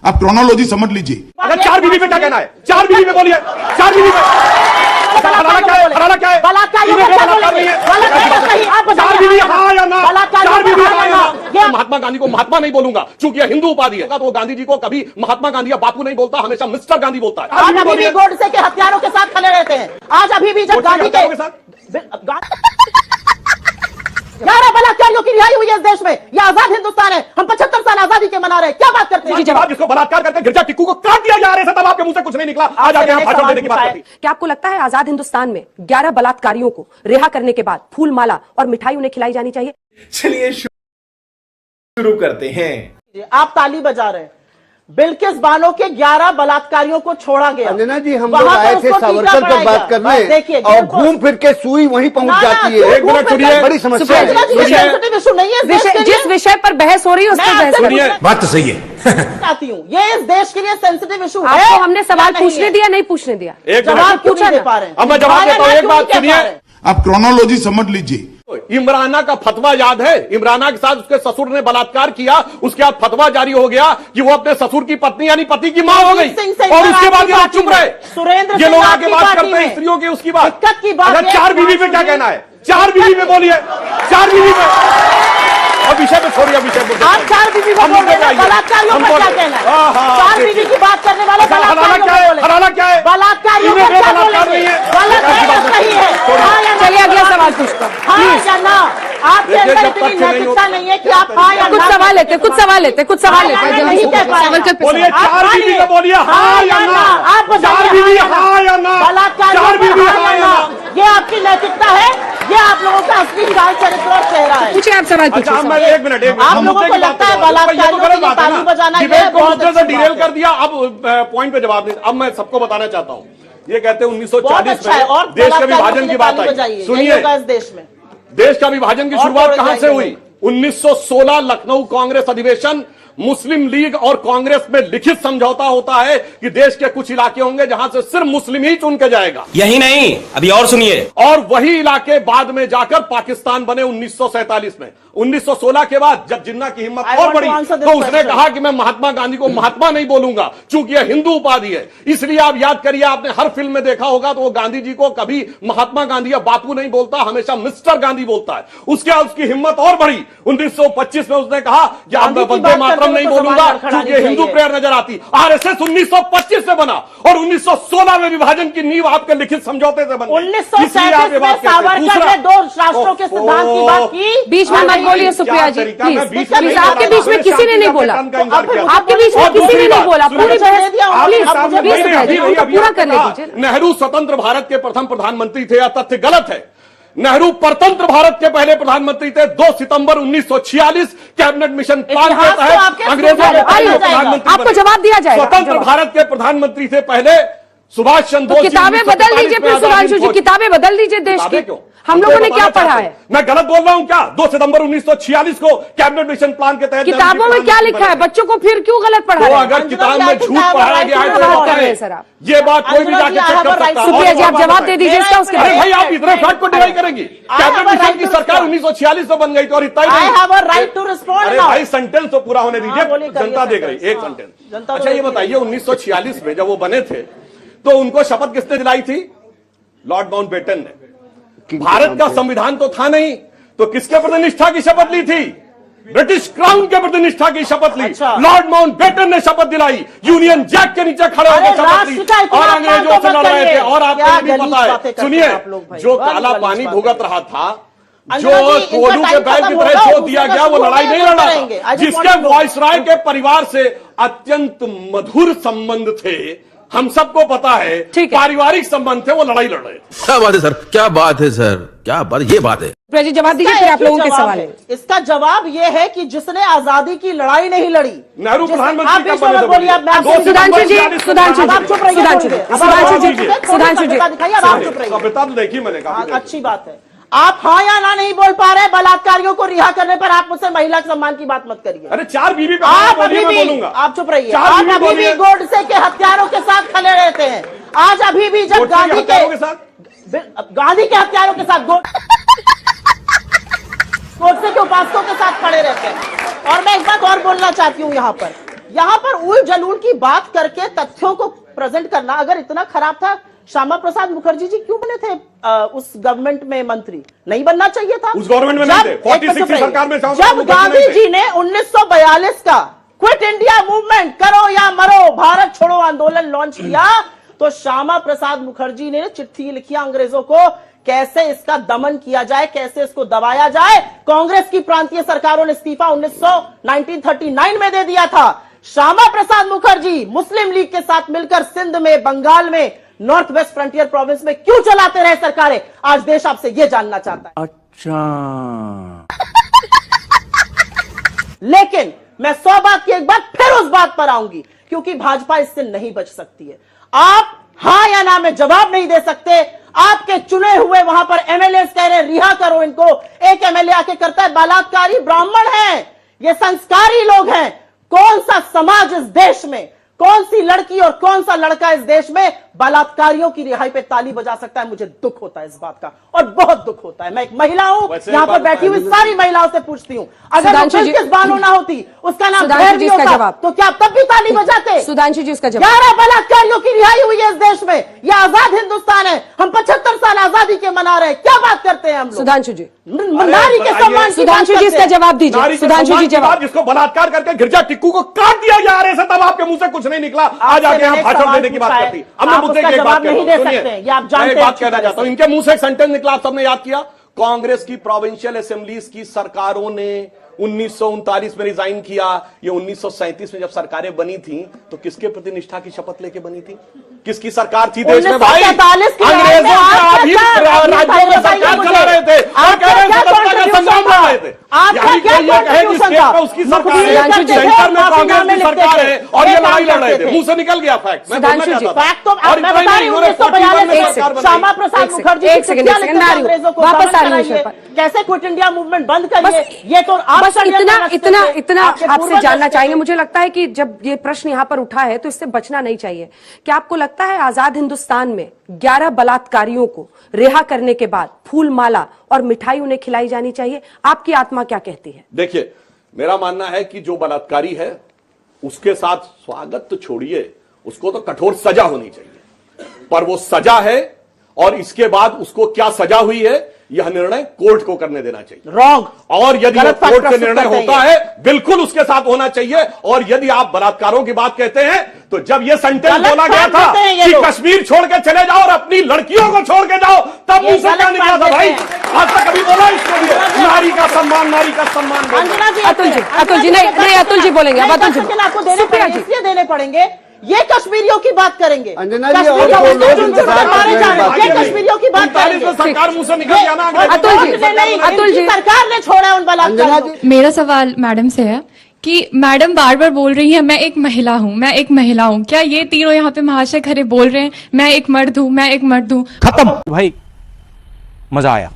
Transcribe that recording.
आप क्रोनोलॉजी समझ लीजिए। अगर 4 बीवी पे क्या कहना है? 4 बीवी पे बोलिए, 4 बीवी पे हराना क्या है? महात्मा गांधी को महात्मा नहीं बोलूंगा क्योंकि यह हिंदू उपाधि है। तो वो गांधी जी को कभी महात्मा गांधी या बापू नहीं बोलता, हमेशा मिस्टर गांधी बोलता है। आज अभी भी गोडसे के हथियारों के साथ खड़े रहते हैं। आज अभी भी जब गांधी के साथ 11 बलात्कारियों की रिहाई हुई है इस देश में। ये आजाद हिंदुस्तान है। हम 75 साल आजादी के मना रहे हैं। क्या बात करते हैं? जवाब जिसको बलात्कार करके गिरजा टिक्कू को काट दिया जा रहा है, तब आपके मुंह से कुछ नहीं निकला। आज आके हम भाषण देने की बात करते हैं। क्या आपको लगता है आजाद हिंदुस्तान में 11 बलात्कारियों को रिहा करने के बाद फूल माला और मिठाई उन्हें खिलाई जानी चाहिए? चलिए शुरू करते हैं। आप ताली बजा रहे हैं। बिल्किस बानो के 11 बलात्कारियों को छोड़ा गया। अंजना जी, हम लोग आए थे सावरकर पर बात करने और घूम फिर के सुई वहीं पहुंच जाती है। एक मिनट सुनिए, बड़ी समस्या है। जिस विषय पर बहस हो रही है उस पर बहस करिए। बात तो सही है। चाहती हूँ, ये इस देश के लिए सेंसिटिव इशू है। आपको हमने सवाल पूछने दिया, नहीं पूछने दिया? जवाब पूछा नहीं पा रहे। अब मैं जवाब देता हूँ। एक बात सुनिए, आप क्रोनोलॉजी समझ लीजिए। इमराना का फतवा याद है? इमराना के साथ उसके ससुर ने बलात्कार किया, उसके बाद फतवा जारी हो गया कि वो अपने ससुर की पत्नी यानी पति की मां हो गई, और उसके बाद ये लोग चुप रहे। सुरेंद्र ये लोग आगे बात करते हैं स्त्रियों की, उसकी बात। दिक्कत की बात अगर 4 बीवी पे क्या कहना है? 4 बीवी पे बोलिए, 4 बीवी पे। अब विषय पे छोड़िए, विषय पे। आप 4 बीवी को बोल रहे हैं, बलात्कारियों पर क्या कहना है? 4 बीवी की बात करने वाले बलात्कारियों को बोले। हराना क्या है? बलात्कारियों पर क्या बोलेंगे? गलत है, सही है। चलिए अगला सवाल पूछता हूँ। हाँ या ना? आपके अंदर इतनी नैतिकता नहीं है कि आप हाँ या कुछ ना? सवाल लेते, कुछ सवाल लेते, कुछ सवाल लेते। नहीं कह पा रहे। बोलिए 4 बीवी का बोलिए हाँ या ना? आप 4 बीवी हाँ या ना? 4 बीवी हाँ या ना? ये आपकी नैतिकता है? ये आप लोगों का असली हिदायत चरित्र और चेहरा है? पूछिए, आप सवाल अच्छा, पूछिए। मैं एक मिनट आप लोगों को लगता है बलात्कारियों के लिए ताली बजाना ये बहुत मुद्दे से डिरेल कर दिया। अब पॉइंट पे जवाब नहीं। अब मैं सबको बताना चाहता हूँ, ये कहते हैं 1940 में देश के विभाजन की बात आई। सुनिए, देश में देश का विभाजन की शुरुआत कहां से हुई? 1916 लखनऊ कांग्रेस अधिवेशन। मुस्लिम लीग और कांग्रेस में लिखित समझौता होता है कि देश के कुछ इलाके होंगे जहां से सिर्फ मुस्लिम ही चुन के जाएगा। यही नहीं, अभी और सुनिए। और वही इलाके बाद में जाकर पाकिस्तान बने 1947 में। 1916 के बाद जब जिन्ना की हिम्मत और बढ़ी तो उसने कहा कि मैं महात्मा गांधी को महात्मा नहीं बोलूंगा क्योंकि यह हिंदू उपाधि है। इसलिए आप याद करिए, आपने हर फिल्म में देखा होगा तो वो गांधी जी को कभी महात्मा गांधी या बापू नहीं बोलता, हमेशा मिस्टर गांधी बोलता है। उसके बाद उसकी हिम्मत और बढ़ी। 1925 में उसने कहा कि अब मैं वंदे मातरम नहीं बोलूंगा क्योंकि हिंदू प्रेयर नजर आती। आरएसएस 1925 से बना और 1916 में विभाजन की नींव आपके लिखित समझौते से बनी। 1937 में सावरकर ने 2 राष्ट्रों के सिद्धांत की बात की। बीच में मत बोलिए सुप्रिया जी, प्लीज। आपके बीच में किसी ने नहीं बोला, आपके बीच में किसी ने नहीं बोला। पूरी पूरा करने दीजिए। नेहरू स्वतंत्र भारत के प्रथम प्रधानमंत्री थे, यह तथ्य गलत है। नेहरू परतंत्र भारत के पहले प्रधानमंत्री थे। 2 सितंबर 1946 कैबिनेट मिशन प्लान के तहत अंग्रेजों ने प्रधानमंत्री। आपको जवाब दिया जाएगा। स्वतंत्र भारत के प्रधानमंत्री थे पहले सुभाष चंद्र बोस। किताबें बदल दीजिए फिर सुधांशु जी, किताबें बदल दीजिए देश की। हम लोगों ने क्या पढ़ा है? मैं गलत बोल रहा हूं क्या? 2 सितंबर 1946 को कैबिनेट मिशन प्लान के तहत किताबों में क्या लिखा है? बच्चों को फिर क्यों गलत पढ़ा तो है? अगर किताब में झूठ पढ़ाया गया है तो कर रहे हैं सर आप। ये बात कोई भी जाके चेक कर सकता है। सुप्रिया जी, आप जवाब दे दीजिए इसका। उसके अरे भाई, आप इतने फैक्ट को डिनाई करेंगी? कैबिनेट मिशन की सरकार 1946 में बन गई थी और इतना ही नहीं। अरे भाई, सेंटेंस तो पूरा होने दीजिए, जनता देख रही। एक सेंटेंस। अच्छा ये बताइए, 1946 में जब वो बने थे तो उनको शपथ किसने दिलाई थी? लॉर्ड माउंटबेटन ने। भारत का संविधान तो था नहीं, तो किसके प्रति निष्ठा की शपथ ली थी? ब्रिटिश क्राउन के प्रति निष्ठा की शपथ ली। लॉर्ड माउंटबेटन ने शपथ दिलाई। यूनियन जैक के नीचे खड़े होकर शपथ ली और अंग्रेजों से लड़ रहे थे। और आपको ये भी पता है, सुनिए, जो काला पानी भुगत रहा था, जो कोलू के बैल की तरह जो दिया गया, वो लड़ाई नहीं लड़ा, जिसके वायसराय के परिवार से अत्यंत मधुर संबंध थे, हम सबको पता है, पारिवारिक संबंध थे, वो लड़ाई लड़ रहे थे। क्या बात है सर, क्या बात है सर, क्या बात, ये बात है। जी जवाब दीजिए, फिर आप लोगों के सवाल है। इसका जवाब ये है कि जिसने आजादी की लड़ाई नहीं लड़ी, नेहरू प्रधानमंत्री आप बोलिए। सुधांशु जी, सुधांशु जी, सुधांशु जी, सुधांशु जी, सुधांशु जी, दिखाइए। अब आप चुप रहिए। कविता तो देखी मैंने, अच्छी बात है। आप हाँ या ना नहीं बोल पा रहे बलात्कारियों को रिहा करने पर। आप मुझसे महिला के सम्मान की बात मत करिए। अरे 4 बीवी पे आप अभी भी, आप चुप रहिए। आप अभी भी गोडसे के हथियारों के साथ खड़े रहते हैं। आज अभी भी जब गांधी के हथियारों के साथ गोडसे के उपासकों के साथ खड़े रहते हैं। और मैं एक बात और बोलना चाहती हूँ यहाँ पर, यहाँ पर उल जलूल की बात करके तथ्यों को प्रेजेंट करना अगर इतना खराब था, श्यामा प्रसाद मुखर्जी जी क्यों बने थे उस गवर्नमेंट में मंत्री? नहीं बनना चाहिए था उस गवर्नमेंट में। नहीं थे 46 की सरकार में। जब गांधी जी ने 1942 का क्विट इंडिया मूवमेंट, करो या मरो भारत छोड़ो आंदोलन लॉन्च किया, तो श्यामा प्रसाद मुखर्जी ने चिट्ठी लिखी अंग्रेजों को कैसे इसका दमन किया जाए, कैसे इसको दबाया जाए। कांग्रेस की प्रांतीय सरकारों ने इस्तीफा 1939 में दे दिया था। श्यामा प्रसाद मुखर्जी मुस्लिम लीग के साथ मिलकर सिंध में, बंगाल में, नॉर्थ वेस्ट फ्रंटियर प्रोविंस में क्यों चलाते रहे सरकारें? आज देश आपसे यह जानना चाहता है। अच्छा, लेकिन मैं 100 बात की एक बार फिर उस बात पर आऊंगी, क्योंकि भाजपा इससे नहीं बच सकती है। आप हां या ना में जवाब नहीं दे सकते। आपके चुने हुए वहां पर एमएलए कह रहे रिहा करो इनको। एक एमएलए आके करता है बलात्कारी ब्राह्मण है, ये संस्कारी लोग हैं। कौन सा समाज इस देश में, कौन सी लड़की और कौन सा लड़का इस देश में बलात्कारियों की रिहाई पे ताली बजा सकता है? मुझे दुख होता है इस बात का, और बहुत दुख होता है। मैं एक महिला हूं, यहां पर बैठी हुई सारी महिलाओं से पूछती हूं, अगर बिल्किस बानो ना होती, उसका नाम खैर नहीं होता, तो क्या तब भी ताली बजाते? सुधांशु जी उसका जवाब। 11 बलात्कारियों की रिहाई हुई है इस देश में। यह आजाद हिंदुस्तान है, हम 75 साल आजादी के मना रहे हैं। क्या बात करते हैं हम लोग? सुधांशु जी, नारी के सम्मान की बात सुधांशु जी इसका जवाब दीजिए। नारी के सुधांशु जी सम्मान की जवाब। बात, जिसको बलात्कार करके गिरजा टिक्कू को काट दिया गया रहे से, तब आपके मुंह से कुछ नहीं निकला। आज आके आप भाषण देने की बात करती। अब मैं मुद्दे की एक बात नहीं दे सकते हैं, ये आप जानते हैं। मैं एक बात कहना चाहता हूं, इनके मुंह से एक सेंटेंस निकला, आप सबने याद किया। कांग्रेस की प्रोविंशियल असेंबलीज की सरकारों ने 1939 में रिजाइन किया। ये 1937 में जब सरकारें बनी थी तो किसके प्रति निष्ठा की शपथ लेके बनी थी? किसकी सरकार थी देश में भाई? अंग्रेजों के अधीन राज्यों में सरकार चला रहे थे और कह रहे थे सत्ता का संग्राम लड़ रहे थे। यानी कोई ये कहे कि स्टेट में उसकी सरकार है, सेंटर में कांग्रेस की सरकार है और ये लड़ाई लड़ रहे थे। मुंह से निकल गया फैक्ट। मैं बोलना चाहता था। फैक्ट तो मैं बता रही हूं, 1942 में श्यामा प्रसाद मुखर्जी एक सेकंड अंग्रेजों को वापस आ रही है। कैसे क्विट इंडिया मूवमेंट बंद करिए, ये तो बस इतना आपसे जानना चाहेंगे। मुझे लगता है कि जब ये प्रश्न यहाँ पर उठा है तो इससे बचना नहीं चाहिए। क्या आपको लगता है आजाद हिंदुस्तान में 11 बलात्कारियों को रिहा करने के बाद फूल माला और मिठाई उन्हें खिलाई जानी चाहिए? आपकी आत्मा क्या कहती है? देखिए, मेरा मानना है कि जो बलात्कारी है उसके साथ स्वागत तो छोड़िए, उसको तो कठोर सजा होनी चाहिए। पर वो सजा है और इसके बाद उसको क्या सजा हुई है यह निर्णय कोर्ट को करने देना चाहिए। रॉन्ग। और यदि कोर्ट से निर्णय होता है बिल्कुल उसके साथ होना चाहिए। और यदि आप बलात्कारों की बात कहते हैं तो जब यह सेंटेंस बोला गया था कि कश्मीर छोड़ के चले जाओ और अपनी लड़कियों को छोड़ के जाओ, तब मुंह से क्या निकला था भाई? आज तक कभी बोला इसके लिए नारी का सम्मान, नारी का सम्मान? अतुल जी नहीं, अतुल जी बोलेंगे। अब अतुल जी आपको इसलिए देने पड़ेंगे, ये कश्मीरियों की बात करेंगे। अंजना जी और दो लोग इंतजार कर रहे हैं। ये कश्मीरियों की बात करेंगे। सरकार मुंह से निकल गया ना। अतुल जी सरकार ने छोड़ा उन बलात्कारियों को। मेरा सवाल मैडम से है कि मैडम बार बार बोल रही है मैं एक महिला हूँ, मैं एक महिला हूँ। क्या ये तीनों यहाँ पे महाशय खड़े बोल रहे हैं मैं एक मर्द हूँ, मैं एक मर्द हूँ? खत्म भाई, मजा आया।